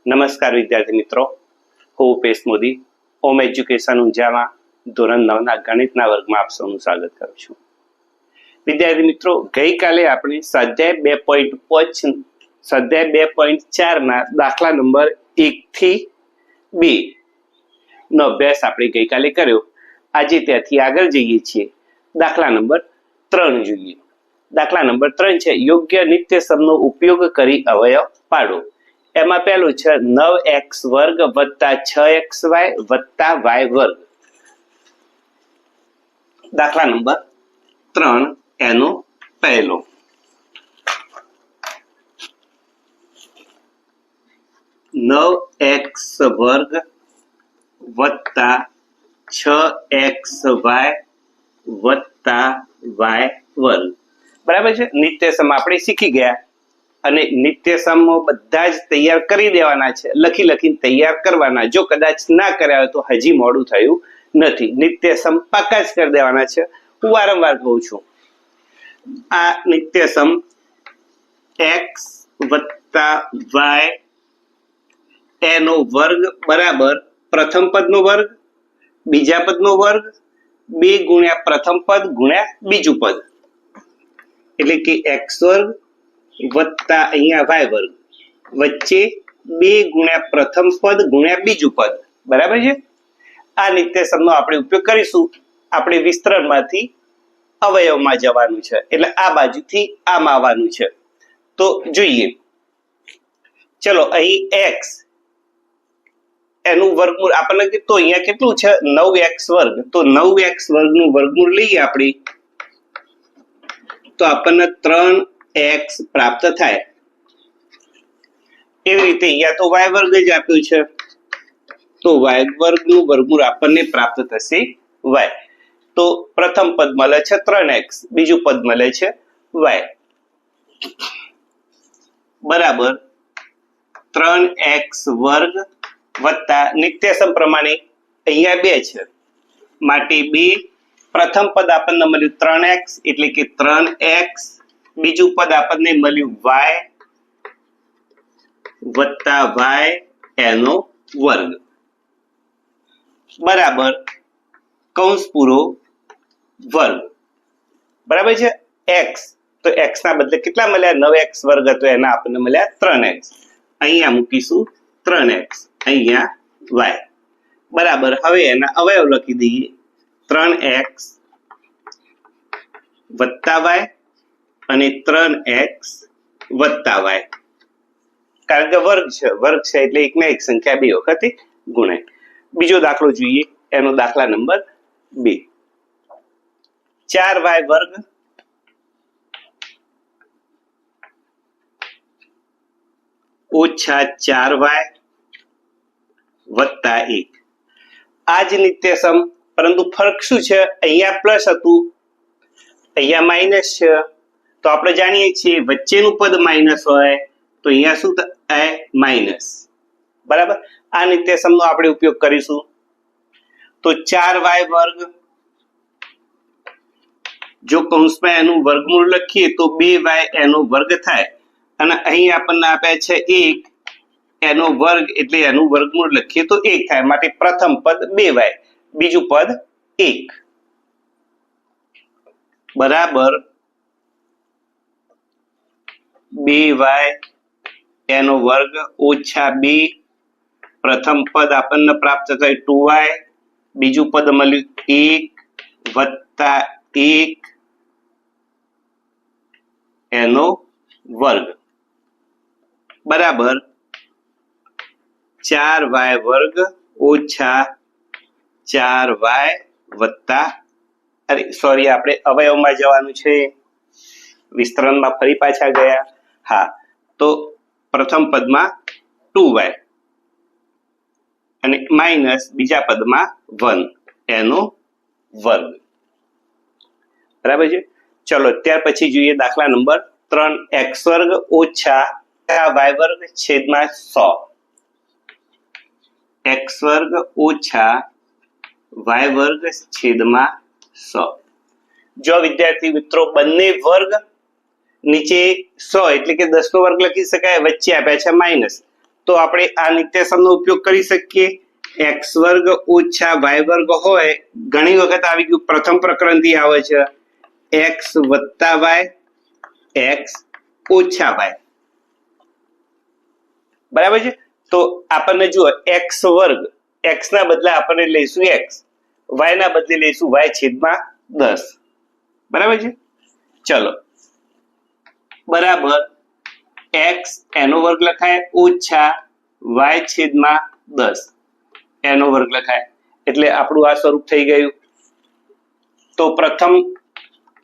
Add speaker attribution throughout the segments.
Speaker 1: નમસ્કાર વિદ્યાર્થી મિત્રો, હું ઉપેશ મોદી હોમ એજ્યુકેશન ઊંઝામાં ધોરણ 9 ના ગણિતના વર્ગમાં આપ સૌનું સ્વાગત કરું છું. વિદ્યાર્થી મિત્રો, ગઈકાલે આપણે સ્વાધ્યાય 2.4 ના દાખલા નંબર 1 થી 2 નો અભ્યાસ આપણે ગઈકાલે કર્યો. આજે ત્યાંથી આગળ જઈએ છીએ. દાખલા નંબર 3 જોઈએ. દાખલા નંબર 3 છે યોગ્ય નિત્યસમનો ઉપયોગ કરી અવયવ પાડો. એમાં પહેલું છે 9x વર્ગ વત્તા 6xy વત્તા y વર્ગ. દાખલા નંબર 3 એનો પહેલો. x વર્ગ વત્તા 6xy વત્તા y વર્ગ. બરાબર છે. નિત્યસમ આપણે શીખી ગયા અને નિત્યસમો બધા જ તૈયાર કરી દેવાના છે, લખીને તૈયાર કરવાના. જો કદાચ ના કર્યા હોય તો હજી મોડું થયું નથી. નિત્યસમ પાકા જ કરી દેવાના છે. હું વારંવાર કહું છું, આ નિત્યસમ x વત્તા y એનો વર્ગ બરાબર પ્રથમ પદનો વર્ગ, બીજા પદનો વર્ગ, 2 ગુણ્યા પ્રથમ પદ ગુણ્યા બીજું પદ, એટલે કે x વર્ગ વત્તા અહીંયા y વર્ગ, વચ્ચે 2 ગુણ્યા પ્રથમ પદ ગુણ્યા બીજું પદ. બરાબર છે. આ નિત્યસમનો આપણે ઉપયોગ કરીશું. આપણે વિસ્તરણમાંથી અવયવમાં જવાનું છે, એટલે આ બાજુથી આમાં આવવાનું છે. તો જોઈએ, ચલો અહીં x એનું વર્ગમૂળ આપણને તો અહીંયા કેટલું છે 9x વર્ગ. તો 9x વર્ગનું વર્ગમૂળ લઈએ આપણે તો આપણને 3x પ્રાપ્ત થાય. એવી રીતે અહીંયા તો y વર્ગ જ આપ્યું છે, તો y વર્ગનું વર્ગમૂળ આપણને પ્રાપ્ત થશે y. તો પ્રથમ પદ મળે છે 3x, બીજું પદ મળે છે y બરાબર 3x વર્ગ વત્તા નિત્યસમ પ્રમાણે અહીંયા 2 છે માટે 2. પ્રથમ પદ આપણને મળ્યું 3x એટલે કે 3x, બીજું પદ આપણને મળ્યું y વત્તા y એનો વર્ગ બરાબર કૌંસ પૂરો વર્ગ. બરાબર છે. x તો x ના બદલે કેટલા મળ્યા? 9x વર્ગ હતો એના આપણને મળ્યા 3x. અહીંયા મૂકીશું 3x, અહીંયા y બરાબર. હવે એના અવયવ લખી દઈએ 3x વત્તા y અને 3x વત્તા y. કારણ કે વર્ગ છે એટલે એક ને એક સંખ્યા 2 વખત ગુણાય. બીજો દાખલો જોઈએ, એનો દાખલા નંબર 2. 4y વર્ગ ઓછા 4y વત્તા 1. આ જ નિત્યસમ, પરંતુ ફરક શું છે? અહીંયા પ્લસ હતું, અહીંયા માઇનસ છે. તો આપણે જાણીએ છીએ વચ્ચેનું પદ માઇનસ હોય તો અહીંયા શું થાય? માઇનસ. બરાબર. આ નિત્યસમનો આપણે ઉપયોગ કરીશું. તો 4y વર્ગ, જો કૌંસમાં એનું વર્ગમૂળ લખીએ તો 2y એનો વર્ગ થાય. અને અહીં આપણને આપ્યા છે 1 એનો વર્ગ, એટલે એનું વર્ગમૂળ લખીએ તો 1 થાય. માટે પ્રથમ પદ 2y, બીજું પદ 1 બરાબર 2y એનો વર્ગ ઓછા 2. પ્રથમ પદ આપણને પ્રાપ્ત થાય 2y, બીજું પદ મળ્યું 1 વત્તા 1 એનો વર્ગ બરાબર 4y વર્ગ ઓછા 4y વત્તા, આપણે અવયવમાં જવાનું છે, વિસ્તરણમાં ફરી પાછા ગયા. હા, તો પ્રથમ પદમાં 2y અને માઇનસ બીજા પદમાં 1 એનો વર્ગ. બરાબર છે. ચલો ત્યાર પછી જોઈએ દાખલા નંબર 3 x વર્ગ ઓછા y વર્ગ છેદમાં 100. x વર્ગ ઓછા y વર્ગ છેદમાં 100. જો વિદ્યાર્થી મિત્રો બંને વર્ગ નીચે 100 એટલે કે 10 નો વર્ગ લખી શકાય, વચ્ચે આપ્યા છે માઇનસ, તો આપણે આ નિત્યસમનો ઉપયોગ કરી શકીએ. x વર્ગ ઓછા y વર્ગ હોય, ઘણી વખત આવી ગયું, પ્રથમ પ્રકરણથી આવે છે x વત્તા y, x ઓછા y. બરાબર છે. તો આપણને જુઓ x વર્ગ, x ના બદલે આપણને લઈશું x, y ના બદલે લઈશું y છેદમાં 10. બરાબર છે. ચલો, બરાબર x એનો વર્ગ લખાય ઓછા y છેદમાં 10 એનો વર્ગ લખાય, એટલે આપણું આ સ્વરૂપ થઈ ગયું. તો પ્રથમ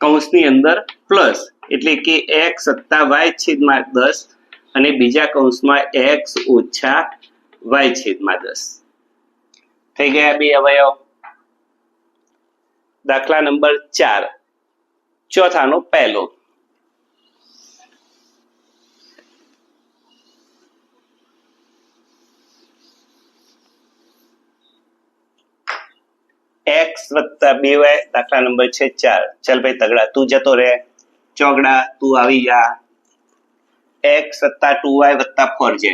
Speaker 1: કૌંસની અંદર પ્લસ એટલે કે x વત્તા y છેદમાં 10 અને બીજા કૌંસમાં x ઓછા y છેદમાં 10 થઈ ગયા બે અવયવ. દાખલા નંબર 4, ચોથાનો પહેલો. x વત્તા 2y, દાખલા નંબર છે 4. ચાલ ભાઈ તગડા તું જતો રહે, ચોગડા તું આવી જા. x વત્તા 2y વત્તા 4z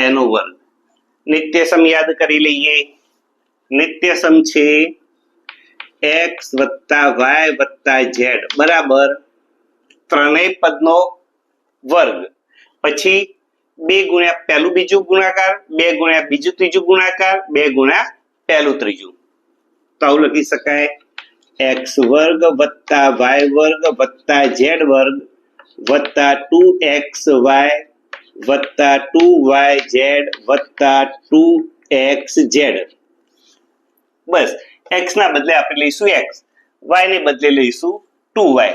Speaker 1: એનો વર્ગ. નિત્યસમ યાદ કરી લઈએ. નિત્યસમ છે x વત્તા y વત્તા z બરાબર ત્રણેય પદનો વર્ગ, પછી 2 ગુણ્યા પહેલું બીજું ગુણાકાર, 2 ગુણ્યા બીજું ત્રીજું ગુણાકાર, 2 ગુણ્યા પહેલું ત્રીજું. તો આવું લખી શકાય x વર્ગ વત્તા y વર્ગ વત્તા z વર્ગ વત્તા 2xy વત્તા 2yz વત્તા 2xz. બસ x ના બદલે આપણે લઈશું x, y ને બદલે લઈશું 2y,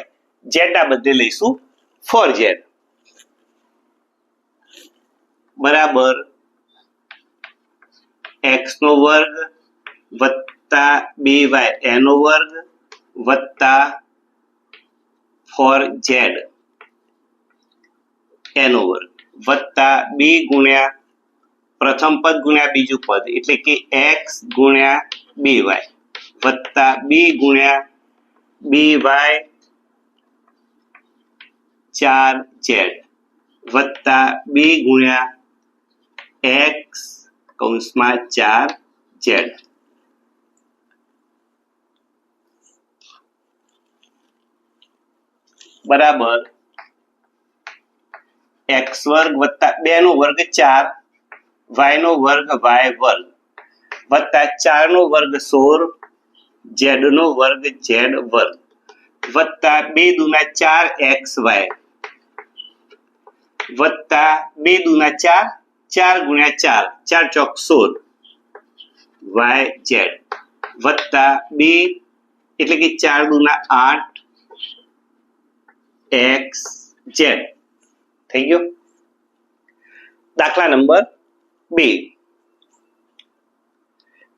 Speaker 1: z ના બદલે લઈશું 4z બરાબર x નો વર્ગ વત્તા 2y એનો વર્ગ વત્તા 4z એનો વર્ગ વત્તા 2 ગુણ્યા પ્રથમ પદ ગુણ્યા બીજું પદ એટલે કે x ગુણ્યા 2y વત્તા 2 ગુણ્યા 2y 4z વત્તા 2 ગુણ્યા x કૌંસમાં 4z બરાબર x વર્ગ વત્તા 2 નો વર્ગ 4, y નો વર્ગ y વર્ગ વત્તા 4 નો વર્ગ 16, z નો વર્ગ z વર્ગ વત્તા 2 દુના 4xy વત્તા 2 દુના 4, 4 ગુણ્યા 4, 4 ચોક 16 yz વત્તા 2 એટલે કે 4 દુના 8 xz થઈ ગયો. દાખલા નંબર 2,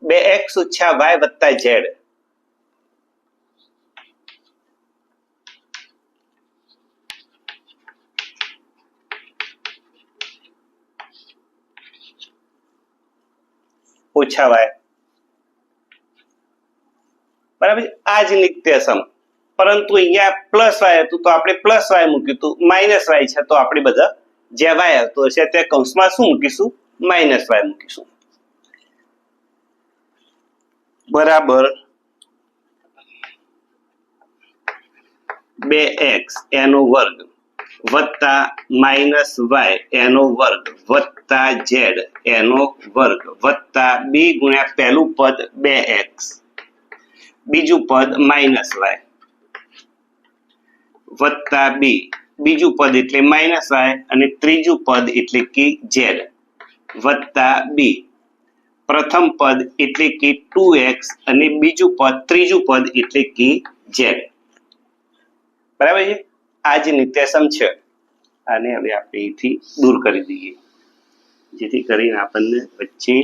Speaker 1: 2x ઓછા y વત્તા z ઓછા y બરાબર. આ જ નિત્યસમ, પરંતુ અહીંયા પ્લસ y હતું તો આપણે પ્લસ y મૂક્યું હતું, માઇનસ y છે તો આપણે બધા જ્યાં y આવતો હશે ત્યાં કૌંસમાં શું મૂકીશું? માઇનસ y મૂકીશું બરાબર 2x એનો વર્ગ વત્તા માઇનસ y એનો વર્ગ વત્તા z એનો વર્ગ વત્તા 2 ગુણ્યા પહેલું પદ 2x, બીજું પદ માઇનસ y વત્તા 2 બીજું પદ એટલે માઇનસ y અને ત્રીજું પદ એટલે કે z વત્તા 2 પ્રથમ પદ એટલે કે 2x અને બીજું પદ ત્રીજું પદ એટલે કે z બરાબર છે. આ જ નિત્યસમ છે. આને હવે આપણે અહીંથી દૂર કરી દઈએ જેથી કરીને આપણને વચ્ચે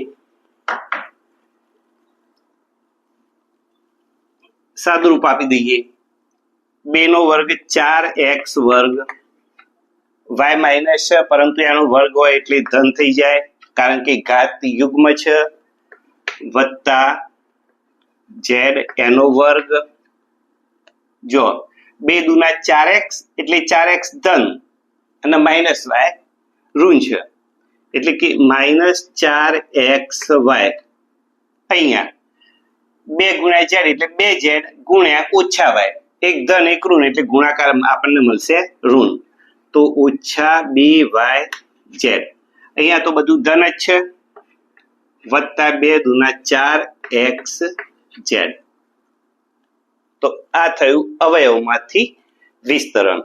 Speaker 1: સાદુરૂપ આપી દઈએ. 2 નો વર્ગ 4x વર્ગ, y માઇનસ છે પરંતુ એનો વર્ગ હોય એટલે ધન થઈ જાય કારણ કે ઘાત યુગ્મ છે, વત્તા z એનો વર્ગ. જો 2 દુના 4x એટલે 4x ધન અને માઇનસ y ઋણ છે એટલે કે -4xy અહીંયા 2 ગુણ્યા z એટલે 2z ગુણ્યા ઓછા y એક ધન એક ઋણ એટલે ગુણાકાર આપણને મળશે ઋણ તો ઓછા 2yz અહીંયા તો બધું ધન જ છે વત્તા 2 દુના 4xz તો આ થયું અવયવમાંથી વિસ્તરણ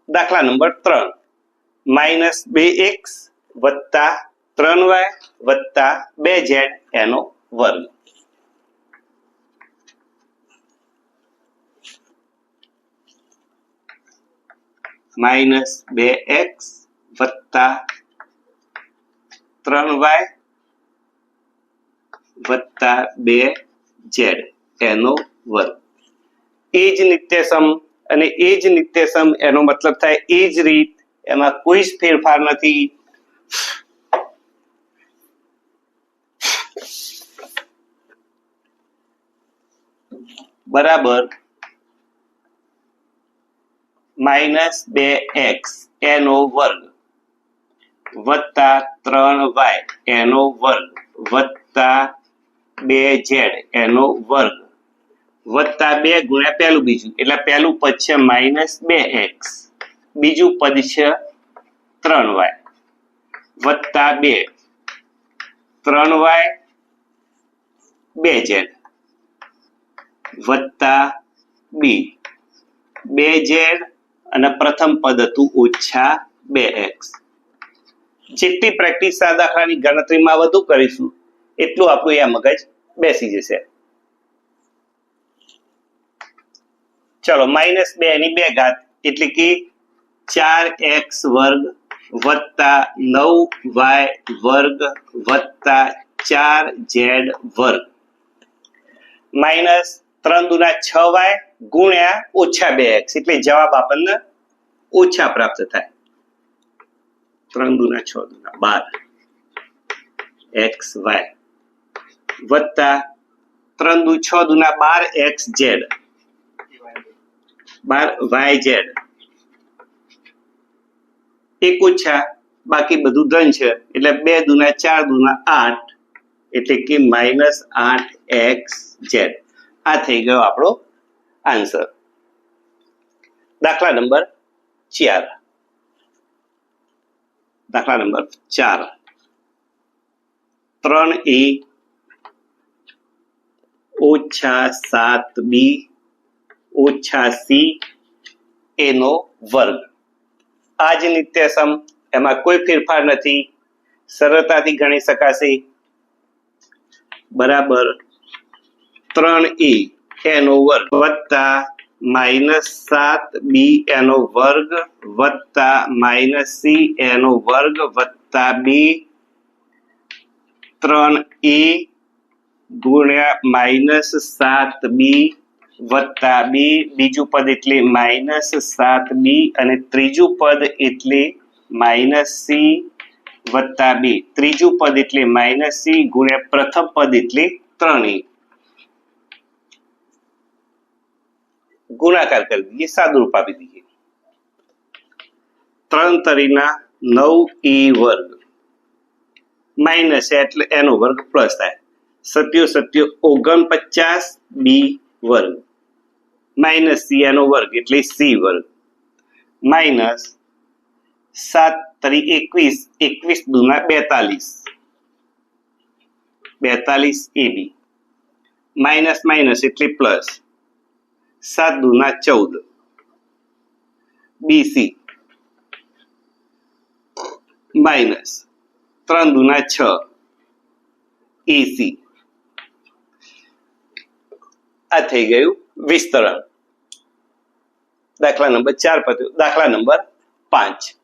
Speaker 1: દાખલા નંબર 3 -2x વત્તા 3y વત્તા 2z એનો વર્ગ -2x વત્તા 3y વત્તા 2z એનો વર્ગ એ જ નિત્યસમ અને એ જ નિત્યસમ એનો મતલબ થાય એ જ રીત એમાં કોઈ જ ફેરફાર નથી બરાબર -2x એનો વર્ગ વત્તા 3y એનો વર્ગ વત્તા 2z એનો વર્ગ વત્તા 2 ગુણ્યા પહેલું બીજું એટલે પહેલું પદ છે -2x બીજું પદ છે 3y વત્તા 2 3y 2z વત્તા b 2z અને પ્રથમ પદ હતું ઓછા 2x જેટલી પ્રેક્ટિસ આ દાખલાની ગણતરીમાં વધુ કરીશું એટલું આપણું આ મગજ બેસી જશે ચલો -2 ની 2 ઘાત એટલે કે 4x વર્ગ વત્તા 9y વર્ગ વત્તા 4z વર્ગ માઇનસ 3 દુના 6y ગુણ્યા ઓછા 2x એટલે જવાબ આપણને ઓછા પ્રાપ્ત થાય 3 દુના 6 દુના 12 xy વત્તા 3 દુ 6 દુના 12xz 12yz એક ઓછા બાકી બધું ધન છે એટલે 2 દુના 4 દુના 8 એટલે કે -8xz આ થઈ ગયો આપણો આન્સર દાખલા નંબર 4 દાખલા નંબર 4 3a ઓછા 7b ઓછા c એનો વર્ગ આ જ નિત્યસમ એમાં કોઈ ફેરફાર નથી સરળતાથી ગણી શકાશે બરાબર 3a એનો વર્ગ વત્તા -7b એનો વર્ગ વત્તા -c એનો વર્ગ વત્તા 2 3a ગુણ્યા -7b વત્તા 2 બીજું પદ એટલે -7b અને ત્રીજું પદ એટલે -c વત્તા 2 ત્રીજું પદ એટલે -c ગુણ્યા પ્રથમ પદ એટલે 3a ગુણાકાર કરી દઈએ સાદુરૂપ આપી દઈએ 3 તરીના 9a વર્ગ માઇનસ એટલે એનો વર્ગ પ્લસ થાય 7 49b વર્ગ માઇનસ c એનો વર્ગ એટલે c વર્ગ માઇનસ 7 તરી 21 21 દુના 42 ab માઇનસ માઇનસ એટલે પ્લસ 7 દુના 14 bc માઇનસ 3 દુના 6 ac આ થઈ ગયું વિસ્તરણ દાખલા નંબર 4 પત્યો દાખલા નંબર 5 દાખલા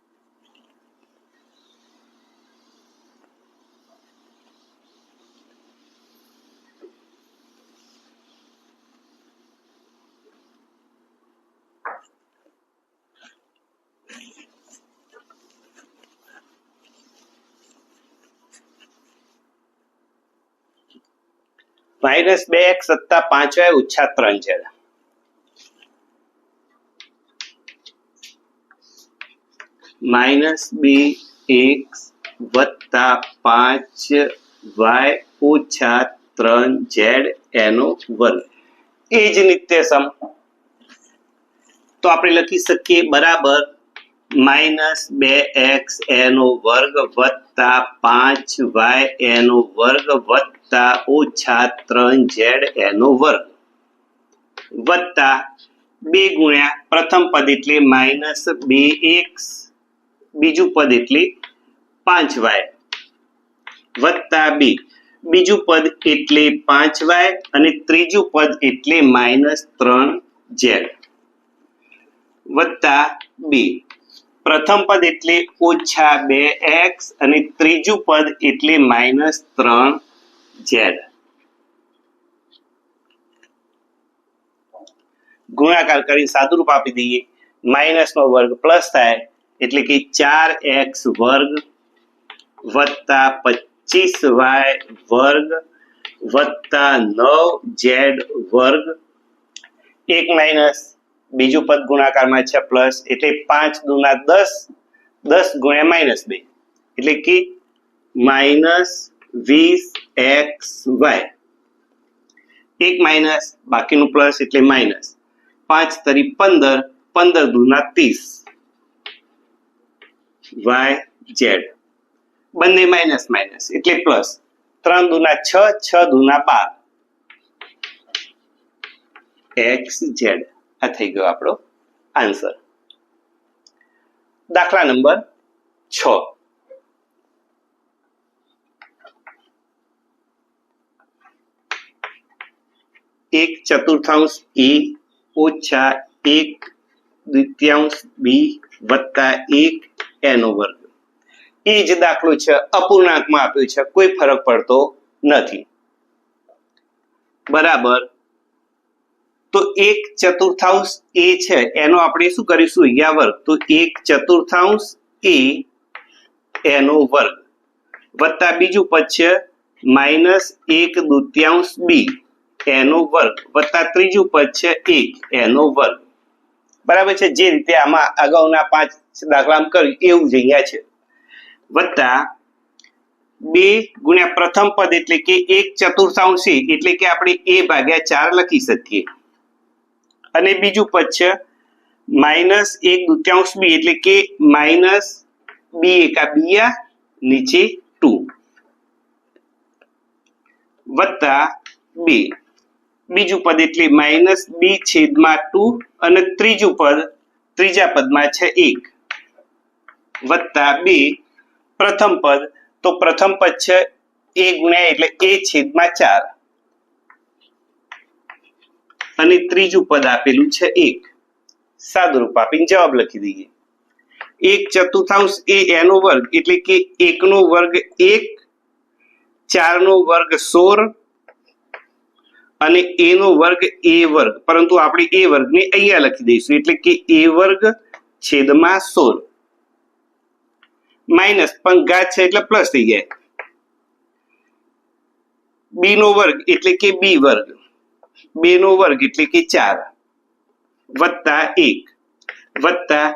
Speaker 1: -2x + 5y - 3z -2x + 5y - 3z એનો વર્ગ એ જ નિત્યસમ તો આપણે લખી શકીએ બરાબર -2x એનો વર્ગ + 5y એનો વર્ગ + -3z એનો વર્ગ વત્તા 2 ગુણ્યા પ્રથમ પદ એટલે -2x બીજું પદ એટલે 5y વત્તા 2 બીજું પદ એટલે 5y અને ત્રીજું પદ એટલે -3z વત્તા 2 પ્રથમ પદ એટલે -2x અને ત્રીજું પદ એટલે -3z ગુણાકાર કરી સાદુરૂપ આપી દઈએ માઇનસ નો વર્ગ પ્લસ થાય એટલે કે 4x વર્ગ વત્તા 25y વર્ગ વત્તા 9z વર્ગ એક માઇનસ બીજું પદ ગુણાકારમાં છે પ્લસ એટલે 5 દુના 10 10 ગુણ્યા -2 એટલે કે -20xy એક માઇનસ બાકીનું પ્લસ એટલે માઇનસ 5 તરી 15 15 દુના 30 yz બંને માઇનસ માઇનસ એટલે પ્લસ 3 દુના 6 6 દુના 12 xz આ થઈ ગયો આપણો આન્સર દાખલા નંબર 6 1/4 a ઓછા 1/2 b વત્તા 1 એનો વર્ગ એ જ દાખલો છે અપૂર્ણાંકમાં આપ્યો છે કોઈ ફરક પડતો નથી બરાબર તો 1/4 a છે એનો આપણે શું કરીશું અહીંયા વર્ગ તો 1/4 a એનો વર્ગ વત્તા બીજું પદ છે -1/2 b એનો વર્ગ વત્તા ત્રીજું પદ છે 1 એનો વર્ગ બરાબર છે જે રીતે આમાં અગાઉના 5 દાખલામાં કર્યું એવું જ અહીંયા છે વત્તા 2 ગુણ્યા પ્રથમ પદ એટલે કે 1/4 એટલે કે આપણે a/4 લખી શકીએ અને બીજું પદ છે -1/2 b એટલે કે -b એકા બીયા નીચે 2 વત્તા 2 બીજું પદ એટલે -b/2 અને ત્રીજું પદ ત્રીજા પદમાં છે 1 વત્તા 2 પ્રથમ પદ તો પ્રથમ પદ છે a ગુણ્યા એટલે a/4 અને ત્રીજું પદ આપેલું છે 1 સાદુરૂપ આપીને જવાબ લખી દઈએ 1/4 a એનો વર્ગ એટલે કે 1 નો વર્ગ 1 4 નો વર્ગ 16 અને a નો વર્ગ a વર્ગ પરંતુ આપણે a વર્ગને અહીંયા લખી દઈશું એટલે કે a વર્ગ છેદમાં 16 માઇનસ પણ ઘાત છે એટલે પ્લસ થઈ જાય b નો વર્ગ એટલે કે b વર્ગ 2 નો વર્ગ એટલે કે 4 વત્તા 1 વત્તા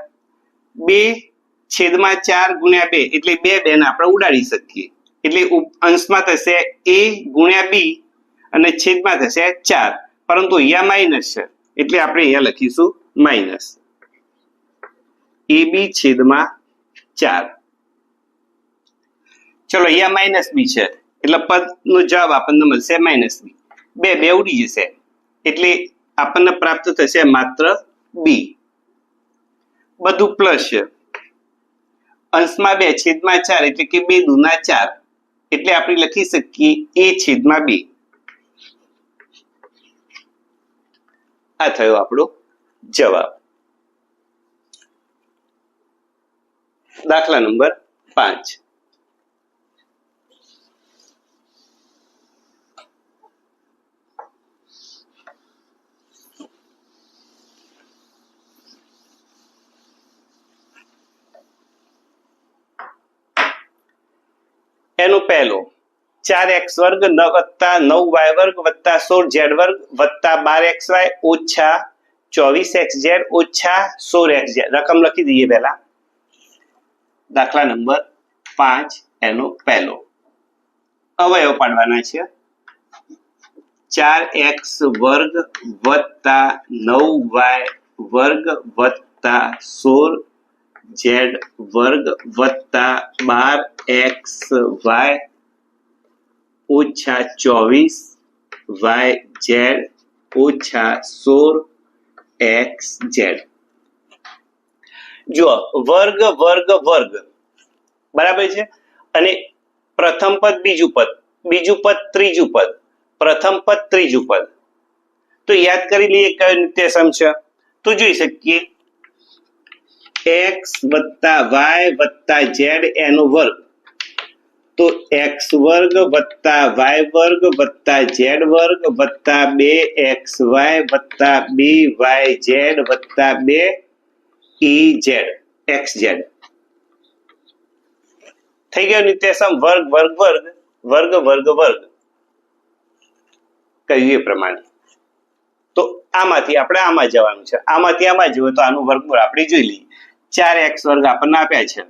Speaker 1: 2/4 ગુણ્યા 2 એટલે 2 ને આપણે ઉડાડી શકીએ એટલે અંશમાં થશે a ગુણ્યા b અને છેદમાં થશે 4 પરંતુ અહીંયા માઇનસ છે એટલે આપણે અહીંયા લખીશું માઇનસ ab/4 ચલો અહીંયા માઇનસ b છે એટલે પદનો જવાબ આપણને મળશે -b 2 ઉડી જશે એટલે આપણને પ્રાપ્ત થશે માત્ર b બધું પ્લસ છે અંશમાં 2 છેદમાં 4 એટલે કે 2 દુના 4 એટલે આપણે લખી શકીએ a/2 આ થયો આપણો જવાબ દાખલા નંબર 5 એનો પહેલો 4x વર્ગ વત્તા 9y વર્ગ વત્તા 16z વર્ગ વત્તા 12xy ઓછા 24xz ઓછા 16xz. રકમ લખી દઈએ પહેલા. દાખલા નંબર 5 એનો પહેલો અવયવ પાડવાના છે. 4x વર્ગ વત્તા 9y વર્ગ વત્તા 16z વર્ગ વત્તા 12xy ઓછા 24yz ઓછા 16xz. જો વર્ગ વર્ગ વર્ગ બરાબર છે, અને પ્રથમ પદ બીજું પદ, બીજું પદ ત્રીજું પદ, પ્રથમ પદ ત્રીજું પદ. તો યાદ કરી લઈએ કયો નિત્યસમ છે. તો જોઈ શકીએ x વત્તા y વત્તા z એનો વર્ગ. તો x વર્ગ વત્તા y વર્ગ વત્તા z વર્ગ વત્તા 2xy વત્તા 2yz વત્તા 2ez xz થઈ ગયો નિત્યસમ વર્ગ વર્ગ વર્ગ વર્ગ વર્ગ વર્ગ કહ્યું એ પ્રમાણે. તો આમાંથી આપણે આમાં જવાનું છે, આમાંથી આમાં જવું તો આનું વર્ગમૂળ આપણે જોઈ લઈએ. 4x વર્ગ આપણને આપ્યા છે,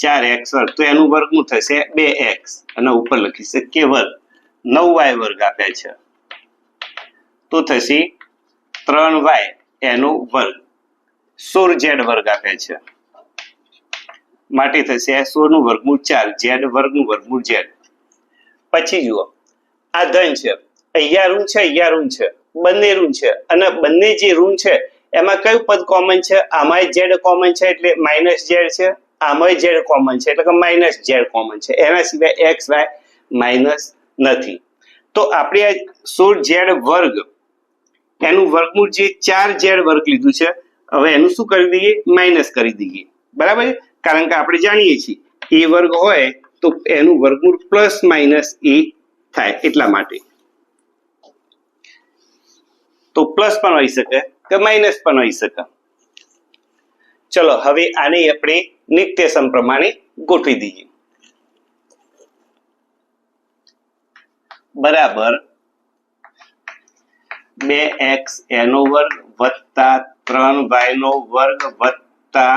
Speaker 1: 4x વર્ગ, તો એનું વર્ગમૂળ થશે 2x અને ઉપર લખી શકીએ વર્ગ. 9y વર્ગ આપ્યા છે તો થશે 3y એનો વર્ગ. 16z વર્ગ આપ્યા છે માટે થશે 16 નું વર્ગમૂળ 4, z વર્ગનું વર્ગમૂળ z. પછી જુઓ આ ધન છે, અહીંયા ઋણ છે, અહીંયા ઋણ છે, બંને ઋણ છે, અને બંને જે ઋણ છે એમાં કયું પદ કોમન છે? આમાંય z કોમન છે એટલે માઇનસ z છે, આમાંય z કોમન છે એટલે કે માઇનસ z કોમન છે. એના સિવાય x y માઇનસ નથી. તો આપણે આ 16z વર્ગ એનું વર્ગમૂળ જે 4z વર્ગ લીધું છે, હવે એનું શું કરી દઈએ? માઇનસ કરી દઈએ. બરાબર છે, કારણ કે આપણે જાણીએ છીએ એ વર્ગ હોય તો એનું વર્ગમૂળ પ્લસ માઇનસ એ થાય એટલા માટે. તો પ્લસ પણ હોઈ શકે કે માઇનસ પણ હોઈ શકે. ચલો હવે આને આપણે નિત્યસમ પ્રમાણે ગોઠવી દઈએ. બરાબર 2x એનો વર્ગ વત્તા 3y નો વર્ગ વત્તા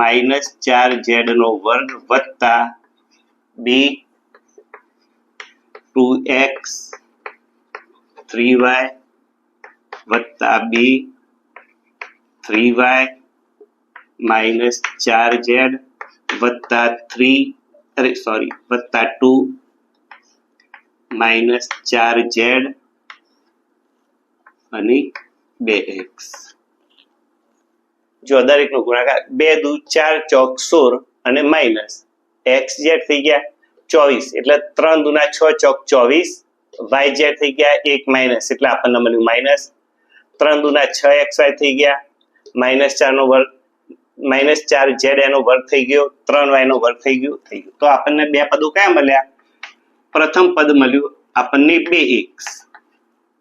Speaker 1: માઇનસ 4z નો વર્ગ વત્તા 2x 3y વત્તા 3y માઇનસ 4z વત્તા 2 માઇનસ 4z અને 2x. જો દરેકનો ગુણાકાર 2 દુ 4 ચોક 16 અને માઇનસ xz થઈ ગયા 24 એટલે 3 દુના 6 ચોક 24, yz થઈ ગયા 1 માઇનસ એટલે આપણને મળ્યું માઇનસ. 3 દુના 6xy થઈ ગયા માઇનસ 4 નો વર્ગ, માઇનસ 4z એનો વર્ગ થઈ ગયો, 3y નો વર્ગ થઈ ગયો. તો આપણને બે પદો કયા મળ્યા? પ્રથમ પદ મળ્યું આપણને 2x,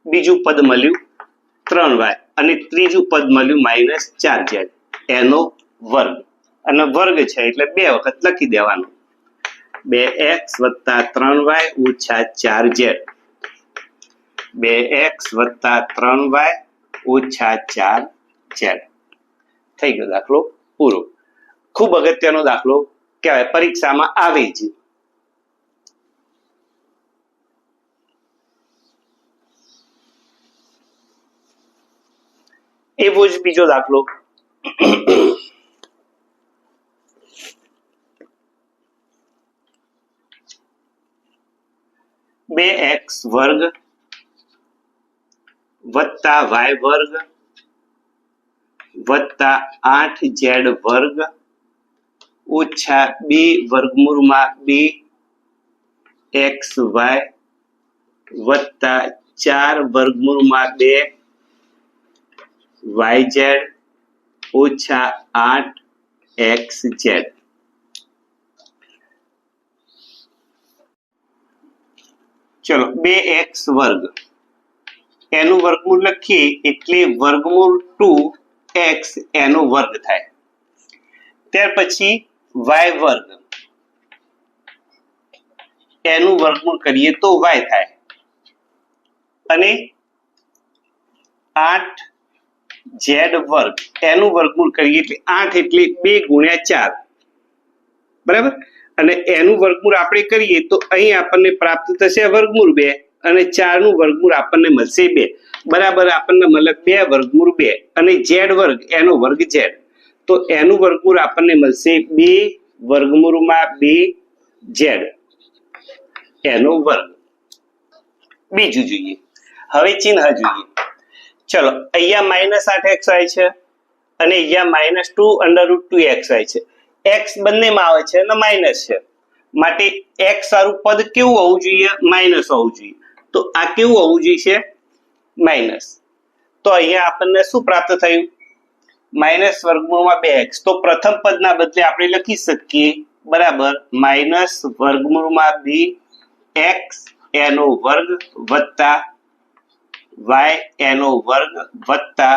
Speaker 1: બીજું પદ મળ્યું 3y અને ત્રીજું પદ મળ્યું માઇનસ 4z એનો વર્ગ. અને વર્ગ છે એટલે બે વખત લખી દેવાનું. 2x વત્તા 3y ઓછા 4z, 2x વત્તા 3y ઓછા 4z. થઈ ગયો દાખલો પૂરો. ખૂબ અગત્યનો દાખલો કહેવાય, પરીક્ષામાં આવે જ. એવો જ બીજો દાખલો 2x વર્ગ વત્તા y વર્ગ વત્તા 8z વર્ગ ઓછા 2 વર્ગમૂળમાં 2xy વત્તા 4 વર્ગમૂળમાં 2yz ઓછા 8xz. ચલો 2x વર્ગ એનું વર્ગમૂળ લખીએ એટલે વર્ગમૂળ 2x એનો વર્ગ થાય. ત્યાર પછી y વર્ગ એનું વર્ગમૂળ કરીએ તો y થાય અને 8z વર્ગ એનું વર્ગમૂળ કરીએ એટલે 8 એટલે 2 ગુણ્યા 4 બરાબર અને એનું વર્ગમૂળ આપણે કરીએ તો અહીં આપણને પ્રાપ્ત થશે વર્ગમૂળ 2 અને 4 નું વર્ગમૂળ આપણને મળશે 2 બરાબર આપણને મળે 2 વર્ગમૂળ 2 અને z વર્ગ એનો વર્ગ z તો એનું વર્ગમૂળ આપણને મળશે 2 વર્ગમૂળમાં 2z એનો વર્ગ. બીજું જોઈએ હવે ચિહ્ન જોઈએ ચલો અહીંયા -8xy છે અને અહીંયા -2√2xy છે x બંનેમાં આવે છે અને માઇનસ છે માટે x વાળું પદ કેવું હોવું જોઈએ માઇનસ હોવું જોઈએ તો આ કેવું હોવું જોઈએ માઇનસ તો અહીંયા આપણને શું પ્રાપ્ત થયું માઇનસ વર્ગમૂળમાં 2x તો પ્રથમ પદના બદલે આપણે લખી શકીએ બરાબર માઇનસ વર્ગમૂળમાં 2x એનો વર્ગ વત્તા y એનો વર્ગ વત્તા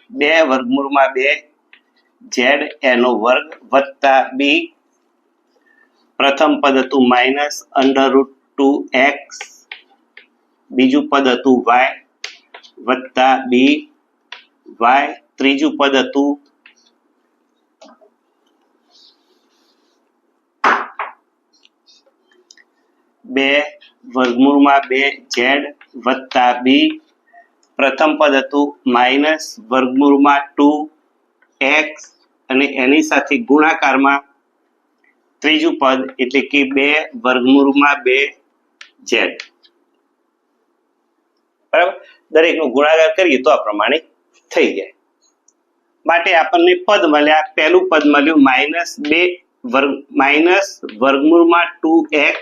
Speaker 1: 2 વર્ગમૂળમાં 2 z એનો વર્ગ વત્તા b પ્રથમ પદ હતું -√2x બીજું પદ હતું y વત્તા b y ત્રીજું પદ હતું બે વર્ગમૂળમાં 2z વત્તા b પ્રથમ પદ હતું માઇનસ વર્ગમૂળમાં 2x અને એની સાથે ગુણાકારમાં ત્રીજું પદ એટલે કે 2 વર્ગમૂળમાં 2z બરાબર દરેકનો ગુણાકાર કરીએ તો આ પ્રમાણે થઈ જાય માટે આપણને પદ મળ્યા પહેલું પદ મળ્યું માઇનસ વર્ગમૂળમાં 2x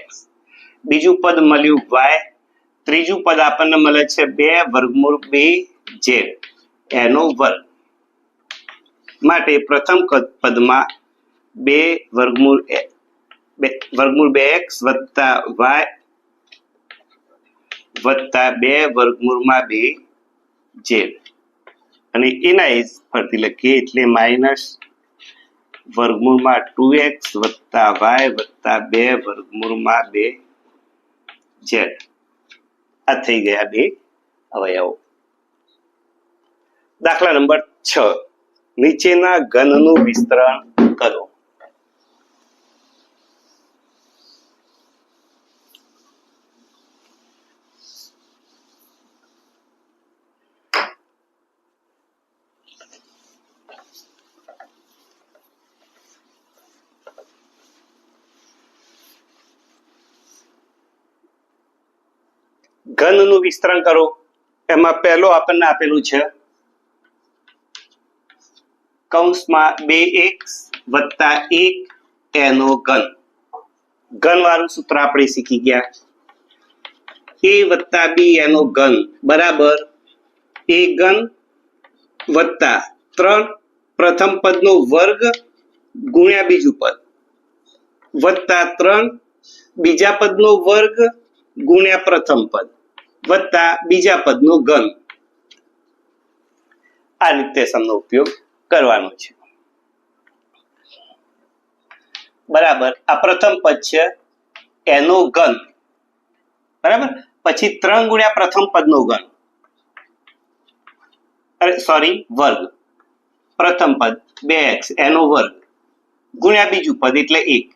Speaker 1: બીજું પદ મળ્યું y ત્રીજું પદ આપણને મળે છે 2 વર્ગમૂળ 2z એનો વર્ગ માટે પ્રથમ પદમાં 2 વર્ગમૂળ 2x વત્તા y વત્તા 2 વર્ગમૂળમાં 2z અને એના જ ફરતી લખીએ એટલે માઇનસ વર્ગમૂળમાં 2x વત્તા y વત્તા 2 વર્ગમૂળમાં 2z આ થઈ ગયા બે અવયવો. દાખલા નંબર 6 નીચેના ઘનનું વિસ્તરણ કરો. ઘનનું વિસ્તરણ કરો એમાં પહેલો આપણને આપેલું છે કૌંસમાં 2x વત્તા 1 એનો ઘન ઘન વાળું સૂત્ર આપણે શીખી ગયા a વત્તા b એનો ઘન બરાબર a ઘન વત્તા 3 પ્રથમ પદનો વર્ગ ગુણ્યા બીજું પદ વત્તા 3 બીજા પદનો વર્ગ ગુણ્યા પ્રથમ પદ વત્તા બીજા પદનો ઘન આ નિત્યસમનો ઉપયોગ કરવાનો છે બરાબર આ પ્રથમ પદ છે એનો ઘન બરાબર પછી 3 ગુણ્યા પ્રથમ પદનો ઘન વર્ગ પ્રથમ પદ 2x એનો વર્ગ ગુણ્યા બીજું પદ એટલે 1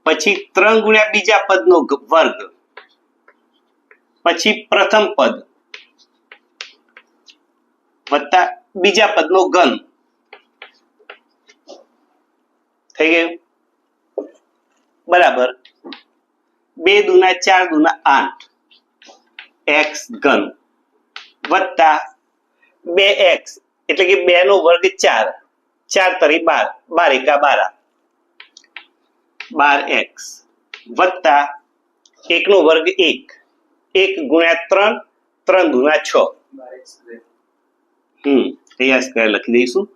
Speaker 1: પછી 3 ગુણ્યા બીજા પદનો વર્ગ પછી પ્રથમ પદ વત્તા બીજા પદનો ઘન થઈ ગયું બરાબર 2 દુના 4 દુના 8 x ઘન વત્તા 2x એટલે કે 2 નો વર્ગ 4 4 તરી 12 12 એકા 12x વત્તા 1 નો વર્ગ 1 1 ગુણ્યા 3 3 દુના 6 અહીંયા સ્ક્વેર લખી દઈશું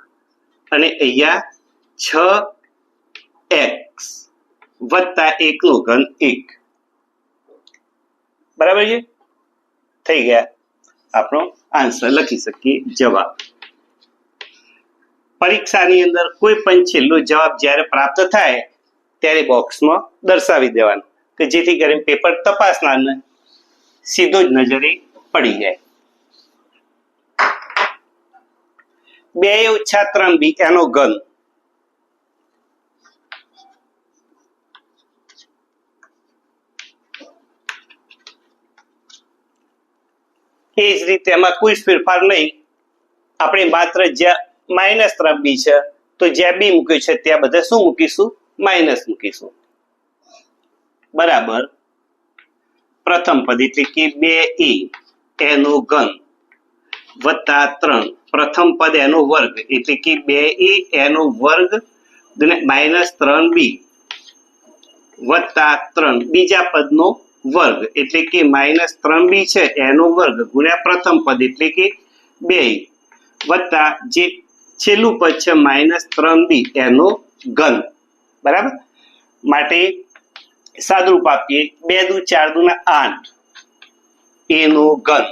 Speaker 1: અને અહીંયા 6x વત્તા 1 નો ઘન 1 બરાબર છે થઈ ગયા આપણો આન્સર લખી શકીએ જવાબ. પરીક્ષાની અંદર કોઈ પણ છેલ્લો જવાબ જ્યારે પ્રાપ્ત થાય ત્યારે બોક્સમાં દર્શાવી દેવાનું કે જેથી કરીને પેપર તપાસનારને સીધો જ નજરે પડી જાય. 2a ઓછા 3b એનો ઘન. એ જ રીતે એમાં કોઈ ફેરફાર નહીં. આપણે માત્ર જ્યાં માઇનસ 3b છે તો જ્યાં b મૂક્યું છે ત્યાં બધા શું મૂકીશું? માઇનસ મૂકીશું. બરાબર. પ્રથમ પદ એટલે કે 2a એનો ઘન વત્તા 3 પ્રથમ પદ એનો વર્ગ એટલે કે 2a એનો વર્ગ માઇનસ 3b વત્તા 3 બીજા પદનો વર્ગ એટલે કે માઇનસ 3b છે એનો વર્ગ ગુણ્યા પ્રથમ પદ એટલે કે 2 વત્તા જે છેલ્લું પદ છે માઇનસ 3b એનો ઘન. બરાબર. માટે સાદુરૂપ આપીએ 2 દુ 4 દુના 8 એનો ઘન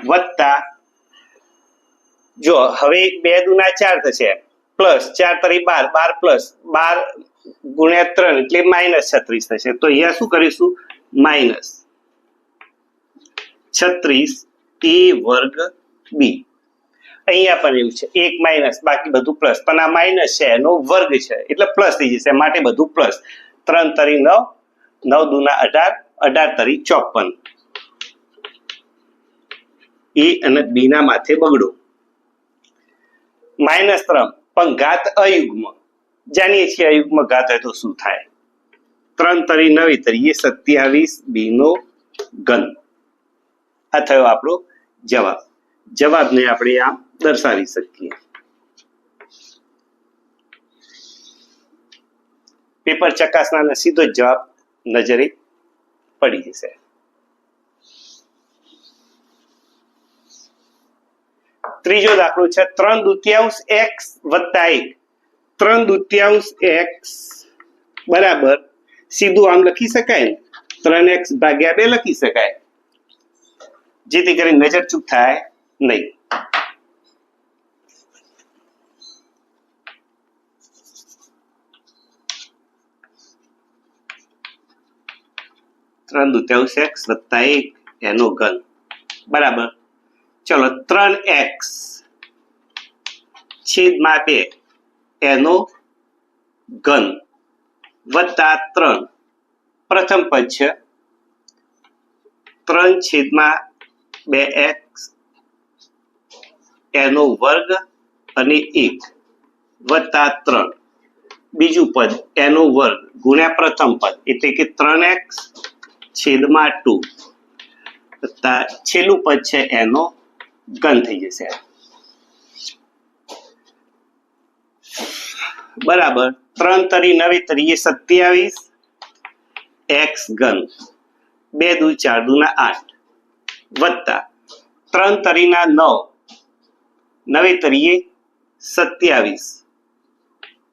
Speaker 1: વત્તા જો હવે 2 દુના 4 થશે પ્લસ 4 તરી 12 12 પ્લસ 12 ગુણ્યા 3 એટલે માઇનસ 36 થશે. તો અહીંયા શું કરીશું? માઇનસ 36 a વર્ગ b. અહીંયા પણ એવું છે એક માઇનસ બાકી બધું પ્લસ પણ આ માઇનસ છે એનો વર્ગ છે એટલે પ્લસ થઈ જશે માટે બધું પ્લસ. 3 તરી 9 9 દુના 18 18 તરી 54 a અને b ના માથે બગડો. -3 પણ ઘાત અયુગ્મ. જાણીએ છીએ અયુગ્મ ઘાત હોય તો શું થાય? 3 તરી 9 તરી 27 b નો ઘન. આ થયો આપણો જવાબ. જવાબને આપણે આમ દર્શાવી શકીએ. પેપર ચકાસનારને સીધો જ જવાબ નજરે પડી જશે. ત્રીજો દાખલો છે 3/2 x વત્તા 1. 3/2 x બરાબર સીધું આમ લખી શકાય ને 3x ભાગ્યા 2 લખી શકાય જેથી કરીને નજર ચૂક થાય નહીં. x વત્તા 1 એનો ઘન બરાબર. ચલો 3x છેદમાં 2 એનો ઘન વત્તા 3 પ્રથમ પદ છે 3 છેદમાં 2x એનો વર્ગ અને 1 વત્તા 3 બીજું પદ એનો વર્ગ ગુણ્યા પ્રથમ પદ એટલે કે 3x છેદમાં 2 વત્તા છેલ્લું પદ છે એનો ઘન થઈ જશે. બરાબર. 3 તરી 9 તરી 27 x ઘન 2 દુ 4 દુના 8 વત્તા 3 તરીના 9 9 તરીએ 27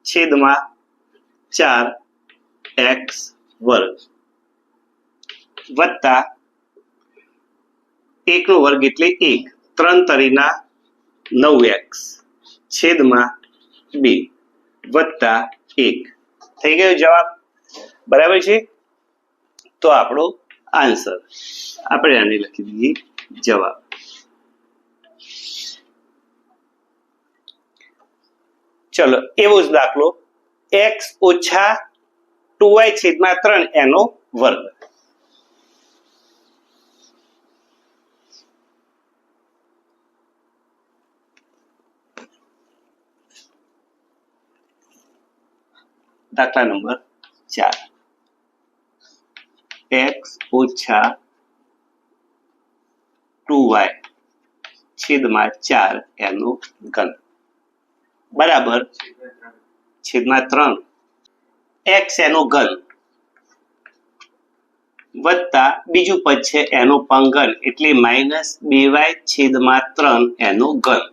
Speaker 1: છેદમાં 4x વર્ગ વત્તા 1 નો વર્ગ એટલે 1 3 તરીના 9x છેદમાં 2 વત્તા 1 થઈ ગયો જવાબ. બરાબર છે. તો આપણો આન્સર આપણે આને લખી દઈએ જવાબ. ચલો એવો જ દાખલો x ઓછા 2y છેદમાં 3 એનો વર્ગ. દાખલા નંબર 4 x ઓછા 2y છેદમાં 4 એનો ઘન બરાબર છેદમાં 3 x એનો ઘન વત્તા બીજું પદ છે એનો પંગન એટલે -2y છેદમાં 3 એનો ઘન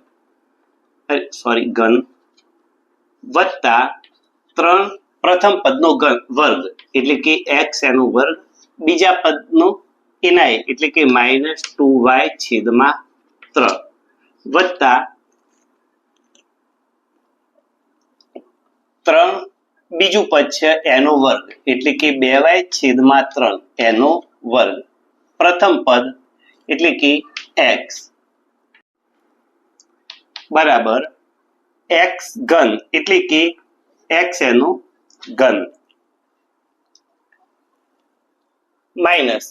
Speaker 1: ઘન વત્તા 3 પ્રથમ પદનો વર્ગ એટલે કે x એનો વર્ગ બીજા પદનો એના એટલે કે -2y છેદમાં 3 વત્તા 3 બીજું પદ છે એનો વર્ગ એટલે કે 2y/3 એનો વર્ગ. પ્રથમ પદ એટલે કે x બરાબર x ઘન એટલે કે x એનો ઘન માઇનસ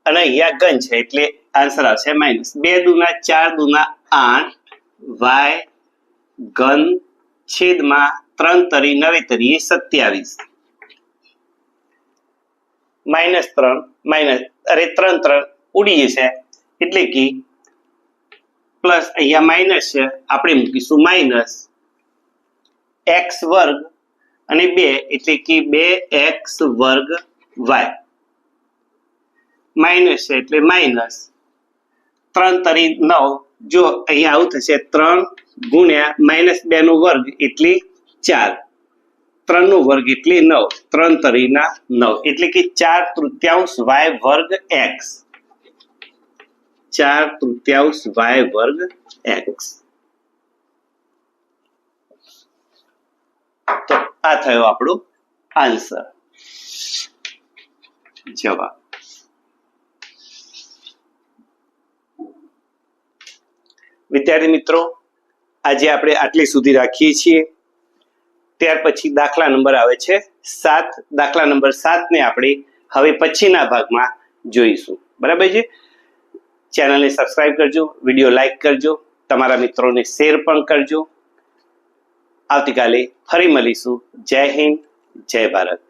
Speaker 1: અને અહીંયા ઘન છે એટલે આન્સર આવશે માઇનસ. 2 દુના 4 દુના 8 y ઘન છેદમાં 3 તરી 9 તરી 27 -3 માઇનસ અરે 3 3 ઉડી જશે એટલે કે પ્લસ અહીંયા માઇનસ છે આપણે મૂકીશું માઇનસ x વર્ગ અને 2 એટલે કે 2x વર્ગ y માઇનસ છે એટલે માઇનસ 3 તરી 9 જો અહીંયા આવું થશે 3 ગુણ્યા -2 નો વર્ગ એટલે 4 3 નો વર્ગ એટલે 9 3 તરીના 9 એટલે કે 4/3 y વર્ગ x 4/3 y વર્ગ x. તો આ થયો આપણો આન્સર જવાબ. વિદ્યાર્થી મિત્રો આજે આપણે આટલી સુધી રાખીએ છીએ. ત્યાર પછી દાખલા નંબર આવે છે 7. દાખલા નંબર 7 ને આપણે હવે પછીના ભાગમાં જોઈશું. બરાબર છે. ચેનલને સબસ્ક્રાઇબ કરજો, વિડીયો લાઈક કરજો, તમારા મિત્રોને શેર પણ કરજો. આવતીકાલે ફરી મળીશું. જય હિન્દ, જય ભારત.